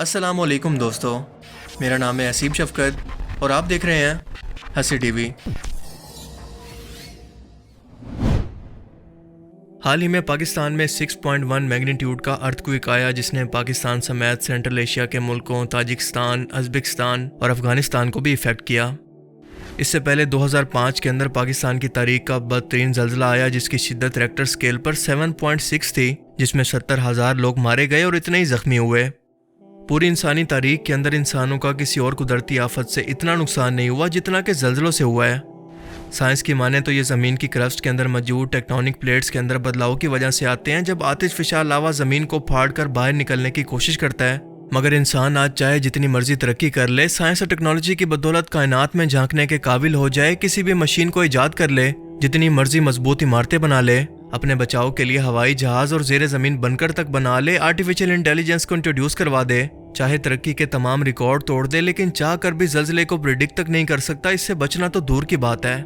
السلام علیکم دوستو، میرا نام ہے حسیب شفقت اور آپ دیکھ رہے ہیں ہنسی ٹی وی۔ حال ہی میں پاکستان میں 6.1 میگنیٹیوڈ کا ارتھ کوئک آیا جس نے پاکستان سمیت سینٹرل ایشیا کے ملکوں تاجکستان، ازبکستان اور افغانستان کو بھی افیکٹ کیا۔ اس سے پہلے 2005 کے اندر پاکستان کی تاریخ کا بدترین زلزلہ آیا جس کی شدت ریکٹر سکیل پر 7.6 تھی، جس میں 70,000 لوگ مارے گئے اور اتنے ہی زخمی ہوئے۔ پوری انسانی تاریخ کے اندر انسانوں کا کسی اور قدرتی آفت سے اتنا نقصان نہیں ہوا جتنا کہ زلزلوں سے ہوا ہے۔ سائنس کی مانیں تو یہ زمین کی کرسٹ کے اندر موجود ٹیکٹونک پلیٹس کے اندر بدلاؤ کی وجہ سے آتے ہیں۔ جب آتش فشاں لاوا زمین کو پھاڑ کر باہر نکلنے کی کوشش کرتا ہے، مگر انسان آج چاہے جتنی مرضی ترقی کر لے، سائنس اور ٹیکنالوجی کی بدولت کائنات میں جھانکنے کے قابل ہو جائے، کسی بھی مشین کو ایجاد کر لے، جتنی مرضی مضبوط عمارتیں بنا لے، اپنے بچاؤ کے لیے ہوائی جہاز اور زیر زمین بنکر تک بنا لے، آرٹیفیشل انٹیلیجنس کو انٹروڈیوس کروا دے، چاہے ترقی کے تمام ریکارڈ توڑ دے، لیکن چاہ کر بھی زلزلے کو پریڈکٹ تک نہیں کر سکتا۔ اس سے بچنا تو دور کی بات ہے،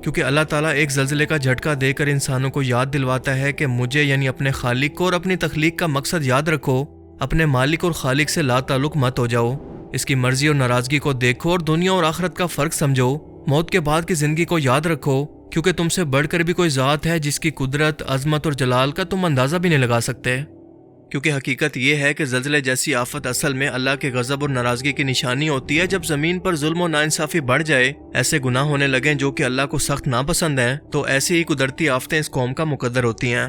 کیونکہ اللہ تعالیٰ ایک زلزلے کا جھٹکا دے کر انسانوں کو یاد دلواتا ہے کہ مجھے یعنی اپنے خالق کو اور اپنی تخلیق کا مقصد یاد رکھو، اپنے مالک اور خالق سے لا تعلق مت ہو جاؤ، اس کی مرضی اور ناراضگی کو دیکھو اور دنیا اور آخرت کا فرق سمجھو، موت کے بعد کی زندگی کو یاد رکھو، کیونکہ تم سے بڑھ کر بھی کوئی ذات ہے جس کی قدرت، عظمت اور جلال کا تم اندازہ بھی نہیں لگا سکتے۔ کیونکہ حقیقت یہ ہے کہ زلزلے جیسی آفت اصل میں اللہ کے غضب اور ناراضگی کی نشانی ہوتی ہے۔ جب زمین پر ظلم و ناانصافی بڑھ جائے، ایسے گناہ ہونے لگیں جو کہ اللہ کو سخت ناپسند ہیں، تو ایسی ہی قدرتی آفتیں اس قوم کا مقدر ہوتی ہیں۔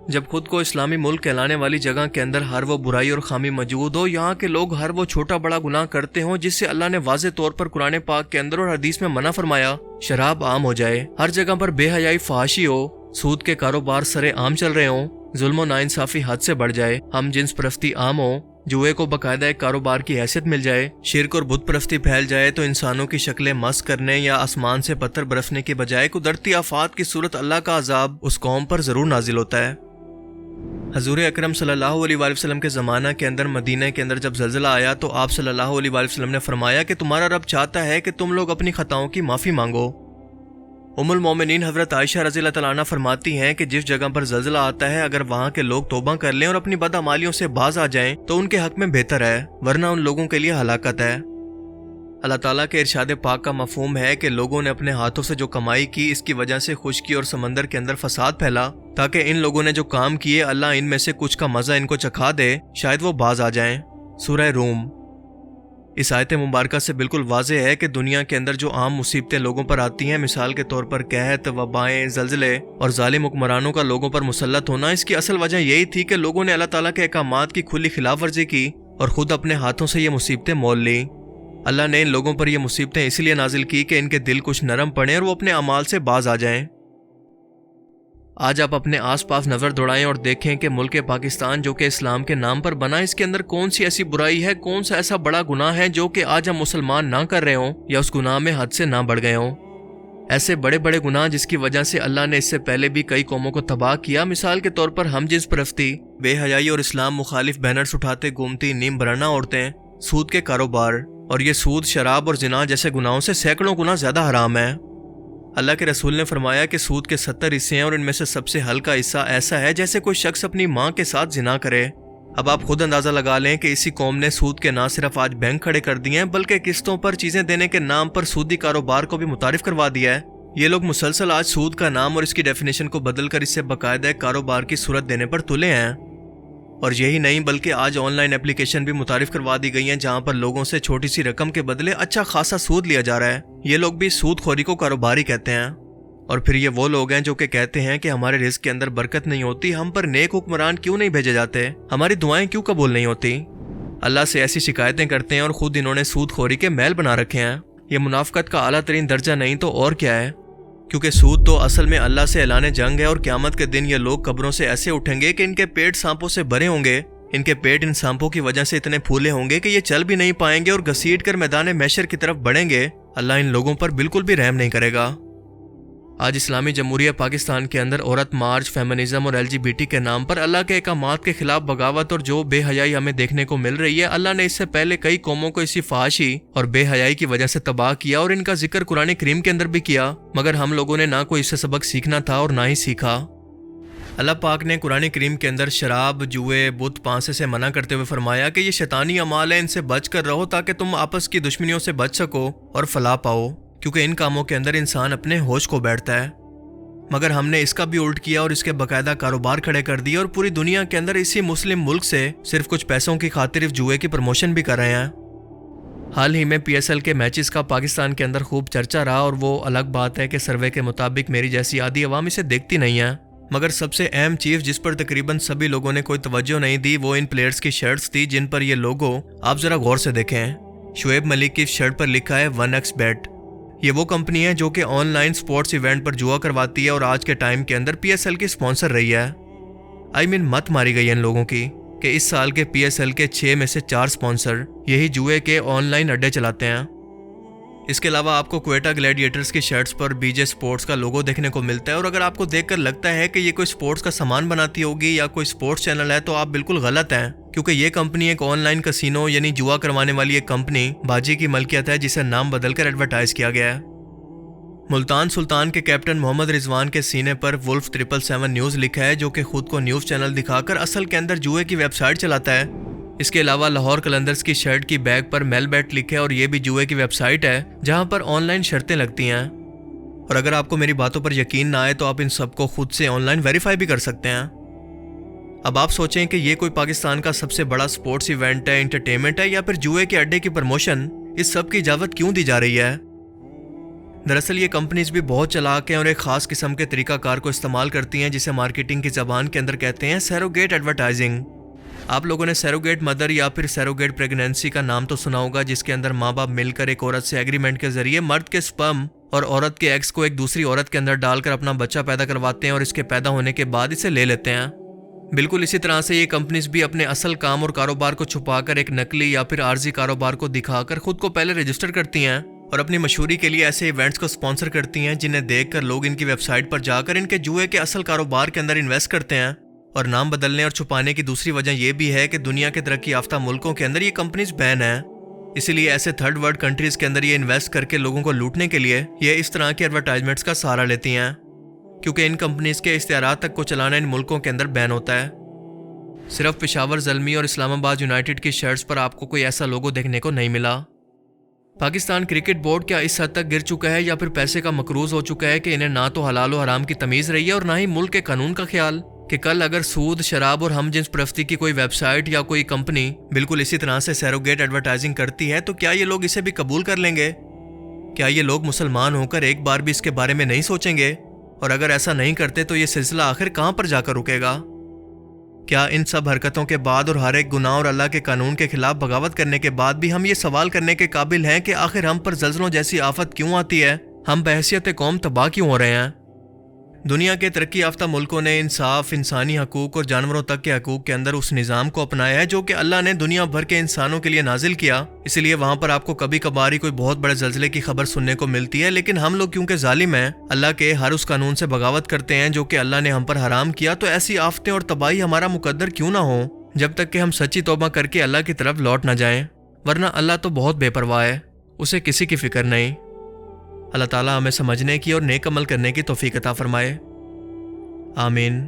جب خود کو اسلامی ملک کہلانے والی جگہ کے اندر ہر وہ برائی اور خامی موجود ہو، یہاں کے لوگ ہر وہ چھوٹا بڑا گناہ کرتے ہوں جس سے اللہ نے واضح طور پر قرآن پاک کے اندر اور حدیث میں منع فرمایا، شراب عام ہو جائے، ہر جگہ پر بے حیائی فحاشی ہو، سود کے کاروبار سرے عام چل رہے ہوں، ظلم و ناانصافی حد سے بڑھ جائے، ہم جنس پرستی عام ہو، جوئے کو باقاعدہ ایک کاروبار کی حیثیت مل جائے، شرک اور بت پرستی پھیل جائے، تو انسانوں کی شکلیں مسخ کرنے یا آسمان سے پتھر برسنے کے بجائے قدرتی آفات کی صورت اللہ کا عذاب اس قوم پر ضرور نازل ہوتا ہے۔ حضور اکرم صلی اللہ علیہ وآلہ وسلم کے زمانہ کے اندر مدینہ کے اندر جب زلزلہ آیا تو آپ صلی اللہ علیہ وآلہ وسلم نے فرمایا کہ تمہارا رب چاہتا ہے کہ تم لوگ اپنی خطاؤں کی معافی مانگو۔ ام المومنین حضرت عائشہ رضی اللہ تعالیٰ عنہ فرماتی ہیں کہ جس جگہ پر زلزلہ آتا ہے اگر وہاں کے لوگ توبہ کر لیں اور اپنی بدعمالیوں سے باز آ جائیں تو ان کے حق میں بہتر ہے، ورنہ ان لوگوں کے لیے ہلاکت ہے۔ اللہ تعالیٰ کے ارشاد پاک کا مفہوم ہے کہ لوگوں نے اپنے ہاتھوں سے جو کمائی کی، اس کی وجہ سے خشکی اور سمندر کے اندر فساد پھیلا، تاکہ ان لوگوں نے جو کام کیے اللہ ان میں سے کچھ کا مزہ ان کو چکھا دے، شاید وہ باز آ جائیں۔ سورہ روم۔ اس آیت مبارکہ سے بالکل واضح ہے کہ دنیا کے اندر جو عام مصیبتیں لوگوں پر آتی ہیں، مثال کے طور پر قحط، وبائیں، زلزلے اور ظالم حکمرانوں کا لوگوں پر مسلط ہونا، اس کی اصل وجہ یہی تھی کہ لوگوں نے اللہ تعالیٰ کے احکامات کی کھلی خلاف ورزی کی اور خود اپنے ہاتھوں سے یہ مصیبتیں مول لیں۔ اللہ نے ان لوگوں پر یہ مصیبتیں اس لیے نازل کی کہ ان کے دل کچھ نرم پڑیں اور وہ اپنے اعمال سے باز آ جائیں۔ آج آپ اپنے آس پاس نظر دوڑائیں اور دیکھیں کہ ملک پاکستان جو کہ اسلام کے نام پر بنا، اس کے اندر کون سی ایسی برائی ہے، کون سا ایسا بڑا گناہ ہے جو کہ آج ہم مسلمان نہ کر رہے ہوں یا اس گناہ میں حد سے نہ بڑھ گئے ہوں۔ ایسے بڑے بڑے گناہ جس کی وجہ سے اللہ نے اس سے پہلے بھی کئی قوموں کو تباہ کیا، مثال کے طور پر ہم جنس پرستی، بے حیائی اور اسلام مخالف بینرز اٹھاتے گھومتی نیم برہنہ عورتیں، سود کے کاروبار، اور یہ سود، شراب اور زنا جیسے گناہوں سے سینکڑوں گنا زیادہ حرام ہے۔ اللہ کے رسول نے فرمایا کہ سود کے 70 حصے ہیں اور ان میں سے سب سے ہلکا حصہ ایسا ہے جیسے کوئی شخص اپنی ماں کے ساتھ زنا کرے۔ اب آپ خود اندازہ لگا لیں کہ اسی قوم نے سود کے نہ صرف آج بینک کھڑے کر دیے ہیں بلکہ قسطوں پر چیزیں دینے کے نام پر سودی کاروبار کو بھی متعارف کروا دیا ہے۔ یہ لوگ مسلسل آج سود کا نام اور اس کی ڈیفینیشن کو بدل کر اس سے باقاعدہ ایک کاروبار کی صورت دینے پر تلے ہیں۔ اور یہی نہیں بلکہ آج آن لائن اپلیکیشن بھی متعارف کروا دی گئی ہیں جہاں پر لوگوں سے چھوٹی سی رقم کے بدلے اچھا خاصا سود لیا جا رہا ہے۔ یہ لوگ بھی سود خوری کو کاروبار ہی کہتے ہیں۔ اور پھر یہ وہ لوگ ہیں جو کہ کہتے ہیں کہ ہمارے رزق کے اندر برکت نہیں ہوتی، ہم پر نیک حکمران کیوں نہیں بھیجے جاتے، ہماری دعائیں کیوں قبول نہیں ہوتی۔ اللہ سے ایسی شکایتیں کرتے ہیں اور خود انہوں نے سود خوری کے محل بنا رکھے ہیں۔ یہ منافقت کا اعلیٰ ترین درجہ نہیں تو اور کیا ہے، کیونکہ سود تو اصل میں اللہ سے اعلان جنگ ہے، اور قیامت کے دن یہ لوگ قبروں سے ایسے اٹھیں گے کہ ان کے پیٹ سانپوں سے بھرے ہوں گے، ان کے پیٹ ان سانپوں کی وجہ سے اتنے پھولے ہوں گے کہ یہ چل بھی نہیں پائیں گے اور گھسیٹ کر میدان محشر کی طرف بڑھیں گے۔ اللہ ان لوگوں پر بالکل بھی رحم نہیں کرے گا۔ آج اسلامی جمہوریہ پاکستان کے اندر عورت مارچ، فیمنزم اور LGBT کے نام پر اللہ کے احکامات کے خلاف بغاوت اور جو بے حیائی ہمیں دیکھنے کو مل رہی ہے، اللہ نے اس سے پہلے کئی قوموں کو اسی فحاشی اور بے حیائی کی وجہ سے تباہ کیا اور ان کا ذکر قرآن کریم کے اندر بھی کیا، مگر ہم لوگوں نے نہ کوئی اس سے سبق سیکھنا تھا اور نہ ہی سیکھا۔ اللہ پاک نے قرآن کریم کے اندر شراب، جوئے، بت پانسے سے منع کرتے ہوئے فرمایا کہ یہ شیطانی اعمال ہیں، ان سے بچ کر رہو تاکہ تم آپس کی دشمنیوں سے بچ سکو اور فلاح پاؤ، کیونکہ ان کاموں کے اندر انسان اپنے ہوش کو بیٹھتا ہے۔ مگر ہم نے اس کا بھی الٹ کیا اور اس کے باقاعدہ کاروبار کھڑے کر دیے اور پوری دنیا کے اندر اسی مسلم ملک سے صرف کچھ پیسوں کی خاطر جوئے کی پروموشن بھی کر رہے ہیں۔ حال ہی میں پی ایس ایل کے میچز کا پاکستان کے اندر خوب چرچا رہا، اور وہ الگ بات ہے کہ سروے کے مطابق میری جیسی آدھی عوام اسے دیکھتی نہیں ہے، مگر سب سے اہم چیز جس پر تقریباً سبھی لوگوں نے کوئی توجہ نہیں دی وہ ان پلیئرز کی شرٹس تھی جن پر یہ لوگو آپ ذرا غور سے دیکھیں۔ شعیب ملک کی شرٹ پر لکھا ہے 1x بیٹ۔ یہ وہ کمپنی ہے جو کہ آن لائن سپورٹس ایونٹ پر جوا کرواتی ہے اور آج کے ٹائم کے اندر پی ایس ایل کی سپانسر رہی ہے۔ مت ماری گئی ان لوگوں کی کہ اس سال کے پی ایس ایل کے 6 میں سے 4 سپانسر یہی جوئے کے آن لائن اڈے چلاتے ہیں۔ اس کے علاوہ آپ کو کوئٹہ گلیڈیٹرز کی شرٹس پر بی جے سپورٹس کا لوگو دیکھنے کو ملتا ہے، اور اگر آپ کو دیکھ کر لگتا ہے کہ یہ کوئی سپورٹس کا سامان بناتی ہوگی یا کوئی سپورٹس چینل ہے تو آپ بالکل غلط ہیں، کیونکہ یہ کمپنی ایک آن لائن کسینو یعنی جوا کروانے والی ایک کمپنی باجی کی ملکیت ہے جسے نام بدل کر ایڈورٹائز کیا گیا ہے۔ ملتان سلطان کے کیپٹن محمد رضوان کے سینے پر ولف 777 نیوز لکھا ہے، جو کہ خود کو نیوز چینل دکھا کر اصل کے اندر جوئے کی ویب سائٹ چلاتا ہے۔ اس کے علاوہ لاہور قلندرز کی شرٹ کی بیگ پر میل بیٹ لکھے اور یہ بھی جوئے کی ویب سائٹ ہے جہاں پر آن لائن شرطیں لگتی ہیں۔ اور اگر آپ کو میری باتوں پر یقین نہ آئے تو آپ ان سب کو خود سے آن لائن ویریفائی بھی کر سکتے ہیں۔ اب آپ سوچیں کہ یہ کوئی پاکستان کا سب سے بڑا سپورٹس ایونٹ ہے، انٹرٹینمنٹ ہے، یا پھر جوئے کے اڈے کی پروموشن، اس سب کی اجازت کیوں دی جا رہی ہے؟ دراصل یہ کمپنیز بھی بہت چلاک ہیں اور ایک خاص قسم کے طریقہ کار کو استعمال کرتی ہیں جسے مارکیٹنگ کی زبان کے اندر کہتے ہیں سیروگیٹ ایڈورٹائزنگ۔ آپ لوگوں نے سیروگیٹ مدر یا پھر سیروگیٹ پریگنینسی کا نام تو سنا ہوگا، جس کے اندر ماں باپ مل کر ایک عورت سے ایگریمنٹ کے ذریعے مرد کے سپرم اور عورت کے ایگز کو ایک دوسری عورت کے اندر ڈال کر اپنا بچہ پیدا کرواتے ہیں اور اس کے پیدا ہونے کے بعد اسے لے لیتے ہیں۔ بالکل اسی طرح سے یہ کمپنیز بھی اپنے اصل کام اور کاروبار کو چھپا کر ایک نقلی یا پھر عارضی کاروبار کو دکھا کر خود کو پہلے رجسٹر کرتی ہیں اور اپنی مشہوری کے لیے ایسے ایونٹس کو سپانسر کرتی ہیں جنہیں دیکھ کر لوگ ان کی ویب سائٹ پر جا کر ان کے جوئے کے اصل کاروبار کے اندر انویسٹ کرتے ہیں۔ اور نام بدلنے اور چھپانے کی دوسری وجہ یہ بھی ہے کہ دنیا کے ترقی یافتہ ملکوں کے اندر یہ کمپنیز بین ہیں، اسی لیے ایسے تھرڈ ورلڈ کنٹریز کے اندر یہ انویسٹ کر کے لوگوں کو لوٹنے کے لیے یہ اس طرح کے ایڈورٹائزمنٹس کا سہارا لیتی ہیں، کیونکہ ان کمپنیز کے اشتہارات تک کو چلانا ان ملکوں کے اندر بین ہوتا ہے۔ صرف پشاور زلمی اور اسلام آباد یونائٹڈ کی شرٹس پر آپ کو کوئی ایسا لوگو دیکھنے کو نہیں ملا۔ پاکستان کرکٹ بورڈ کیا اس حد تک گر چکا ہے یا پھر پیسے کا مقروض ہو چکا ہے کہ انہیں نہ تو حلال و حرام کی تمیز رہی ہے اور نہ ہی ملک کے قانون کا خیال، کہ کل اگر سود، شراب اور ہم جنس پرستی کی کوئی ویب سائٹ یا کوئی کمپنی بالکل اسی طرح سے سیروگیٹ ایڈورٹائزنگ کرتی ہے تو کیا یہ لوگ اسے بھی قبول کر لیں گے؟ کیا یہ لوگ مسلمان ہو کر ایک بار بھی اس کے بارے میں نہیں سوچیں گے؟ اور اگر ایسا نہیں کرتے تو یہ سلسلہ آخر کہاں پر جا کر رکے گا؟ کیا ان سب حرکتوں کے بعد اور ہر ایک گناہ اور اللہ کے قانون کے خلاف بغاوت کرنے کے بعد بھی ہم یہ سوال کرنے کے قابل ہیں کہ آخر ہم پر زلزلوں جیسی آفت کیوں آتی ہے؟ ہم بحیثیت قوم تباہ کیوں ہو رہے ہیں؟ دنیا کے ترقی یافتہ ملکوں نے انصاف، انسانی حقوق اور جانوروں تک کے حقوق کے اندر اس نظام کو اپنایا ہے جو کہ اللہ نے دنیا بھر کے انسانوں کے لیے نازل کیا، اس لیے وہاں پر آپ کو کبھی کبھار ہی کوئی بہت بڑے زلزلے کی خبر سننے کو ملتی ہے، لیکن ہم لوگ کیونکہ ظالم ہیں، اللہ کے ہر اس قانون سے بغاوت کرتے ہیں جو کہ اللہ نے ہم پر حرام کیا، تو ایسی آفتیں اور تباہی ہمارا مقدر کیوں نہ ہو جب تک کہ ہم سچی توبہ کر کے اللہ کی طرف لوٹ نہ جائیں، ورنہ اللہ تو بہت بے پرواہ ہے، اسے کسی کی فکر نہیں۔ اللہ تعالیٰ ہمیں سمجھنے کی اور نیک عمل کرنے کی توفیق عطا فرمائے، آمین۔